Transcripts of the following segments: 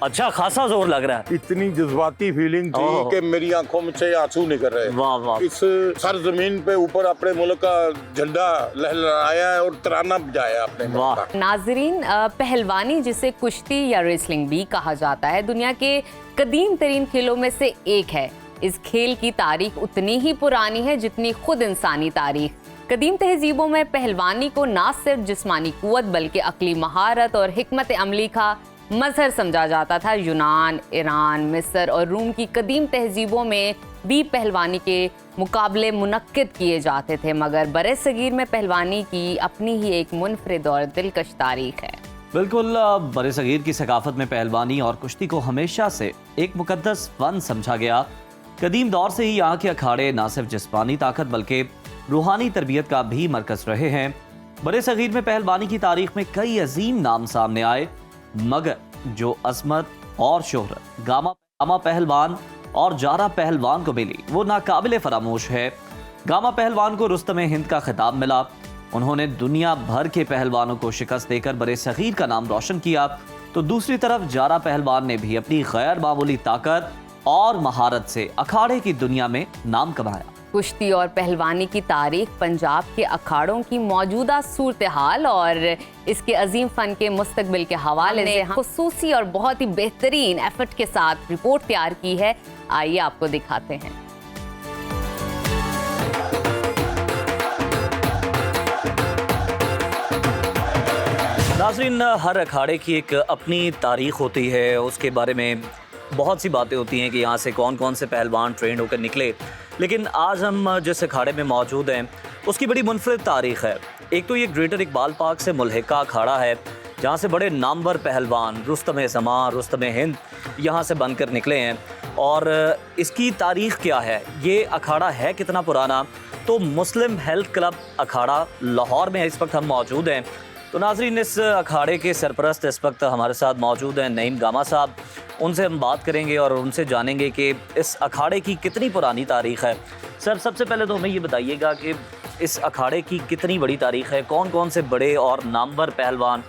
अच्छा खासा जोर लग रहा है। इतनी जज्बाती फीलिंग थी कि मेरी आंखों में से आंसू निकल रहे। वाह वाह। इस सरजमीन पे ऊपर अपने मुल्क का झंडा लहराया है और तराना बजाया अपने मुल्क का। नाजरीन, पहलवानी जिसे कुश्ती या रेसलिंग भी कहा जाता है, दुनिया के कदीम तरीन खेलों में से एक है। इस खेल की तारीख उतनी ही पुरानी है जितनी खुद इंसानी तारीख। कदीम तहजीबों में पहलवानी को ना सिर्फ जिस्मानी कुव्वत बल्कि अक्ली महारत और हिकमत अमली का मजहर समझा जाता था। यूनान, ईरान, मिस्र और रूम की कदीम तहजीबों में भी पहलवानी के मुकाबले मुनक्किद किए जाते थे, मगर बरे सगीर में पहलवानी की अपनी ही एक मुनफरिद और दिलकश तारीख है। बिल्कुल, बरे सगीर की सकाफत में पहलवानी और कुश्ती को हमेशा से एक मुकद्दस फन समझा गया। कदीम दौर से ही यहाँ के अखाड़े न सिर्फ जिस्मानी ताकत बल्कि रूहानी तरबियत का भी मरकज रहे हैं। बड़े सगीर में पहलवानी की तारीख में कई अजीम नाम सामने आए, मगर जो अजमत और शोहरत गामा पहलवान और जारा पहलवान को मिली वो नाकाबिले फरामोश है। गामा पहलवान को रुस्तम हिंद का खिताब मिला। उन्होंने दुनिया भर के पहलवानों को शिकस्त देकर बड़े सगीर का नाम रोशन किया, तो दूसरी तरफ जारा पहलवान ने भी अपनी गैर मामूली ताकत और महारत से अखाड़े की दुनिया में नाम कमाया। कुश्ती और पहलवानी की तारीख पंजाब के अखाड़ों की मौजूदा सूरत हाल और इसके अजीम फन के मुस्तकबिल के हवाले से खुसूसी और बहुत ही बेहतरीन एफर्ट के साथ रिपोर्ट तैयार की है। आइए आपको दिखाते हैं। नाज़रीन, हर अखाड़े की एक अपनी तारीख होती है, उसके बारे में बहुत सी बातें होती हैं कि यहाँ से कौन कौन से पहलवान ट्रेंड होकर निकले। लेकिन आज हम जिस अखाड़े में मौजूद हैं उसकी बड़ी मुनफरिद तारीख़ है। एक तो ये ग्रेटर इकबाल पार्क से मुल्हिका अखाड़ा है, जहाँ से बड़े नामवर पहलवान रुस्तम ज़मान, रुस्तम हिंद यहाँ से बनकर निकले हैं। और इसकी तारीख़ क्या है, ये अखाड़ा है कितना पुराना, तो मुस्लिम हेल्थ क्लब अखाड़ा लाहौर में इस वक्त हम मौजूद हैं। तो नाज़रीन, इस अखाड़े के सरपरस्त इस वक्त हमारे साथ मौजूद हैं नईम गामा साहब। उनसे हम बात करेंगे और उनसे जानेंगे कि इस अखाड़े की कितनी पुरानी तारीख़ है। सर, सबसे पहले तो हमें ये बताइएगा कि इस अखाड़े की कितनी बड़ी तारीख़ है, कौन कौन से बड़े और नामवर पहलवान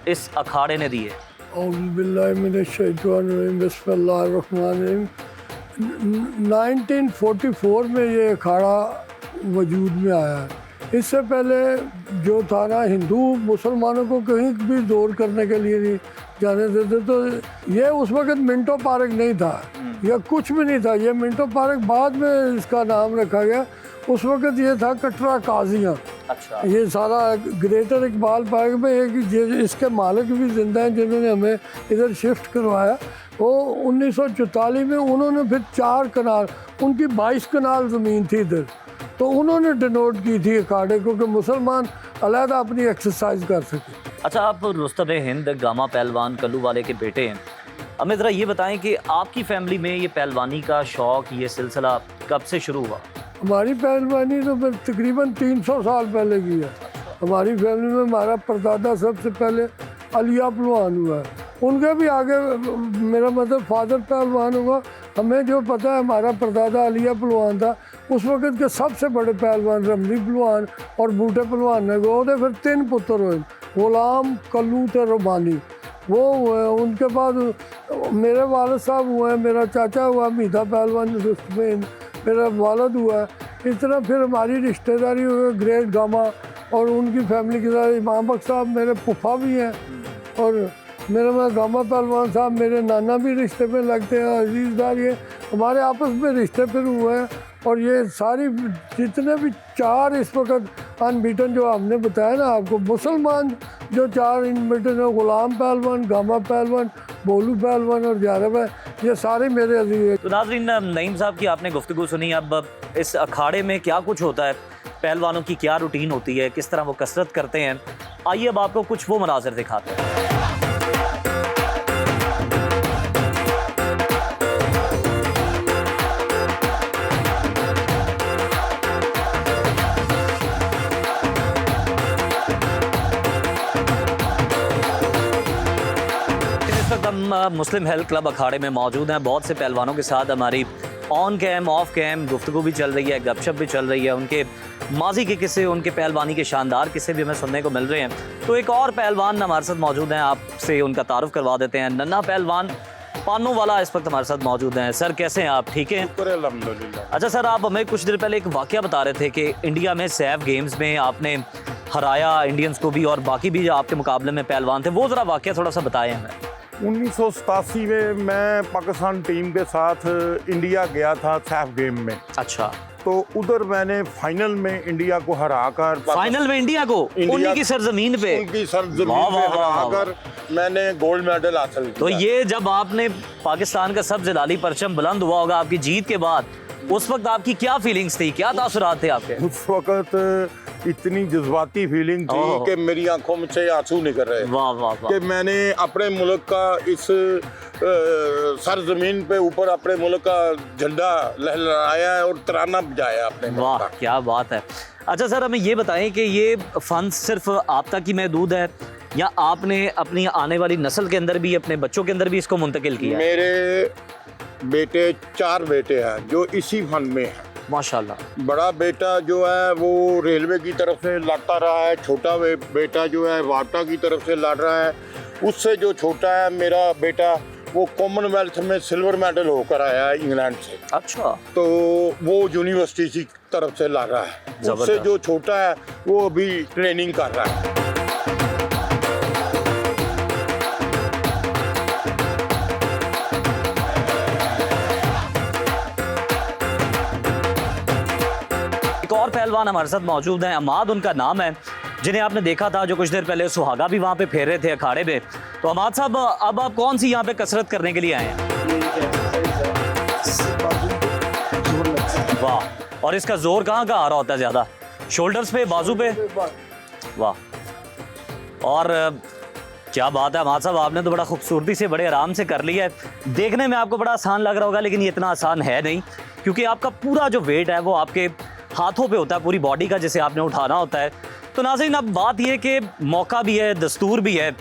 इस अखाड़े ने दिए। 1944 में ये अखाड़ा वजूद में आया है। इससे पहले जो था ना, हिंदू मुसलमानों को कहीं भी जोर करने के लिए नहीं जाने देते, तो ये उस वक्त मिंटो पार्क नहीं था या कुछ भी नहीं था। ये मिंटो पार्क बाद में इसका नाम रखा गया। उस वक्त ये था कटरा काजियाँ। अच्छा। ये सारा ग्रेटर इकबाल पार्क में एक इसके मालिक भी जिंदा हैं जिन्होंने हमें इधर शिफ्ट करवाया। वो 1944 में उन्होंने फिर 4 कनाल, उनकी 22 कनाल ज़मीन थी इधर, तो उन्होंने डिनोट की थी अखाड़े को कि मुसलमान अलहदा अपनी एक्सरसाइज कर सके। अच्छा, आप रुस्तम हिंद गामा पहलवान कल्लू वाले के बेटे हैं। हमें ज़रा ये बताएं कि आपकी फैमिली में ये पहलवानी का शौक़, ये सिलसिला कब से शुरू हुआ? हमारी पहलवानी तो तकरीबन 300 साल पहले की है। हमारी फैमिली में हमारा परदादा सबसे पहले अलिया पहलवान हुआ है, उनके भी आगे मेरा मतलब फादर पहलवान हुआ। हमें जो पता है, हमारा परदादा अलिया पहलवान था। उस वक्त के सबसे बड़े पहलवान रमली पहलवान और बूटे पहलवान ने वो थे। फिर 3 पुत्र हुए, गुलाम, कल्लू थे, रुबानी, वो हुए। उनके बाद मेरे वालिद साहब हुए, मेरा चाचा हुआ मीठा पहलवान रुस्तम, मेरा वालिद हुआ। इस तरह फिर हमारी रिश्तेदारी हुई ग्रेट गामा और उनकी फैमिली के साथ इमाम बख्श साहब मेरे फूफा भी हैं, और मेरे गामा पहलवान साहब मेरे नाना भी रिश्ते में लगते हैं, अजीज़दार। ये हमारे आपस में रिश्ते फिर हुए हैं। और ये सारी जितने भी 4 इस वक्त अनबीटन जो हमने बताया ना आपको, मुसलमान जो 4 अनबीटन है, गुलाम पहलवान, गामा पहलवान, बोलू पहलवान और जारा भाई, ये सारे मेरे अजीज हैं। तो नाज़रीन, नईम साहब की आपने गुफ्तगू सुनी। अब इस अखाड़े में क्या कुछ होता है, पहलवानों की क्या रूटीन होती है, किस तरह वो कसरत करते हैं, आइए अब आपको कुछ वो मनाज़िर दिखाते हैं। हम मुस्लिम हेल्थ क्लब अखाड़े में मौजूद हैं। बहुत से पहलवानों के साथ हमारी ऑन कैम ऑफ कैम गुफ्तगू भी चल रही है, गपशप भी चल रही है। उनके माजी के किस्से, उनके पहलवानी के शानदार किस्से भी हमें सुनने को मिल रहे हैं। तो एक और पहलवान हमारे साथ मौजूद हैं, आपसे उनका तारुफ करवा देते हैं। नन्हा पहलवान पानों वाला इस वक्त हमारे साथ मौजूद हैं। सर कैसे हैं आप, ठीक हैं? शुक्र है, अल्हम्दुलिल्लाह। अच्छा सर, आप हमें कुछ देर पहले एक वाकया बता रहे थे कि इंडिया में सैफ गेम्स में आपने हराया इंडियंस को भी और बाकी भी जो आपके मुकाबले में पहलवान थे, वो ज़रा वाकया थोड़ा सा बताएं हमें। 1987 में मैं पाकिस्तान टीम के साथ इंडिया गया था सैफ गेम में। अच्छा, तो उधर मैंने फाइनल में इंडिया को हराकर फाइनल में इंडिया को उन्हीं की सरजमीन पे उनकी सरजमीन वाह, पे वाह, वाह, वाह। हराकर मैंने गोल्ड मेडल हासिल किया। तो ये जब आपने पाकिस्तान का सब जलाली परचम बुलंद हुआ होगा आपकी जीत के बाद, उस वक्त आपकी क्या फीलिंग्स थी, क्या तासुरात थे आपके? उस वक्त इतनी जज्बाती फीलिंग थी ओह। कि मेरी आंखों में से आंसू निकल रहे वाह वाह वाह। कि मैंने अपने मुल्क का इस सरजमीन पे ऊपर अपने मुल्क का झंडा लहराया है और तराना बजाया अपने मुल्क वाह का। क्या बात है। अच्छा सर, हमें ये बताएं कि ये फन सिर्फ आप तक ही महदूद है या आपने अपनी आने वाली नस्ल के अंदर भी, अपने बच्चों के अंदर भी इसको मुंतकिल किया है? मेरे बेटे 4 बेटे हैं जो इसी फन में हैं। माशाल्लाह। बड़ा बेटा जो है वो रेलवे की तरफ से लड़ता रहा है, छोटा बेटा जो है वाटा की तरफ से लड़ रहा है। उससे जो छोटा है मेरा बेटा, वो कॉमनवेल्थ में सिल्वर मेडल होकर आया है इंग्लैंड से। अच्छा, तो वो यूनिवर्सिटी की तरफ से लड़ रहा है। उससे जबरदस्त। जो छोटा है वो अभी ट्रेनिंग कर रहा है। एक और पहलवान हमारे साथ मौजूद हैं, अमाद उनका नाम है, जिन्हें आपने देखा था जो कुछ देर पहले सुहागा भी वहाँ पे फेर रहे थे अखाड़े में। तो अमाद साहब, अब आप कौन सी यहाँ पे कसरत करने के लिए आए हैं? वाह, और इसका जोर कहाँ का आ रहा होता है ज़्यादा? शोल्डर्स पे, बाजू पे? वाह, और क्या बात है अमाद साहब, आपने तो बड़ा खूबसूरती से बड़े आराम से कर लिया है। देखने में आपको बड़ा आसान लग रहा होगा, लेकिन ये इतना आसान है नहीं, क्योंकि आपका पूरा जो वेट है वो आपके हाथों पे होता है, पूरी बॉडी का, जिसे आपने उठाना होता है। तो नाज़रीन, अब बात ये कि मौका भी है, दस्तूर भी है।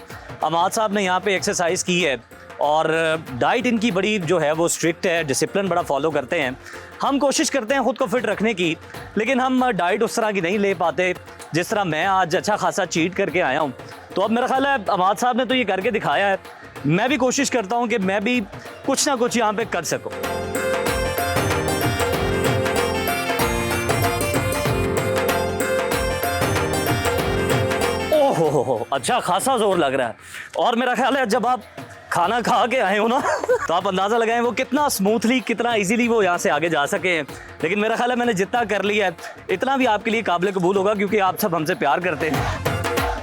अमाद साहब ने यहाँ पे एक्सरसाइज की है और डाइट इनकी बड़ी जो है वो स्ट्रिक्ट है, डिसिप्लिन बड़ा फॉलो करते हैं। हम कोशिश करते हैं ख़ुद को फिट रखने की, लेकिन हम डाइट उस तरह की नहीं ले पाते जिस तरह मैं आज अच्छा खासा चीट करके आया हूँ। तो अब मेरा ख्याल है अमाद साहब ने तो ये करके दिखाया है, मैं भी कोशिश करता हूँ कि मैं भी कुछ ना कुछ यहाँ पे कर सकूँ। ओहो, अच्छा खासा जोर लग रहा है। और मेरा ख्याल है जब आप खाना खा के आए हो ना तो आप अंदाज़ा लगाएं वो कितना स्मूथली, कितना इजीली वो यहाँ से आगे जा सके हैं। लेकिन मेरा ख्याल है मैंने जितना कर लिया है, इतना भी आपके लिए काबिल कबूल होगा, क्योंकि आप सब हमसे प्यार करते हैं।